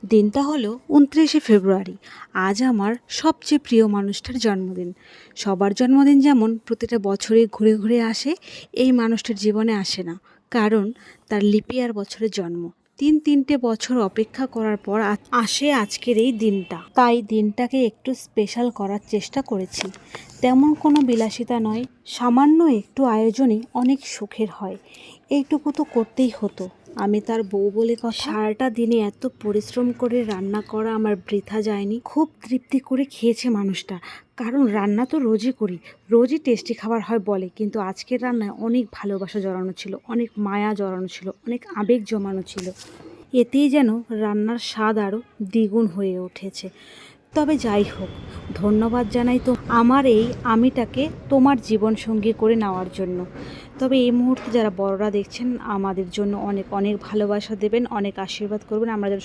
দিনটা হলো ২৯শে ফেব্রুয়ারি। আজ আমার সবচেয়ে প্রিয় মানুষটার জন্মদিন। সবার জন্মদিন যেমন প্রতিটা বছরে ঘুরে ঘুরে আসে, এই মানুষটার জীবনে আসে না, কারণ তার লিপি আর বছরের জন্ম। তিনটে বছর অপেক্ষা করার পর আসে আজকের এই দিনটা। তাই দিনটাকে একটু স্পেশাল করার চেষ্টা করেছি। তেমন কোনো বিলাসিতা নয়, সামান্য একটু আয়োজনই অনেক সুখের হয়। এইটুকু তো করতেই হতো। আমি তার বউ বলে কথা। সারাটা দিনে এত পরিশ্রম করে রান্না করা আমার বৃথা যায়নি। খুব তৃপ্তি করে খেয়েছে মানুষটা, কারণ রান্না তো রোজই করি, রোজই টেস্টি খাবার হয় বলে, কিন্তু আজকের রান্নায় অনেক ভালোবাসা জড়ানো ছিল, অনেক মায়া জড়ানো ছিল, অনেক আবেগ জমানো ছিল। এতেই যেন রান্নার স্বাদ আরও দ্বিগুণ হয়ে উঠেছে। তবে যাই হোক, ধন্যবাদ জানাই তো আমার এই আমিটাকে তোমার জীবনসঙ্গী করে নেওয়ার জন্য। তবে এই মুহূর্তে যারা বড়রা দেখছেন, আমাদের জন্য অনেক অনেক ভালোবাসা দেবেন, অনেক আশীর্বাদ করবেন, আমরা যেন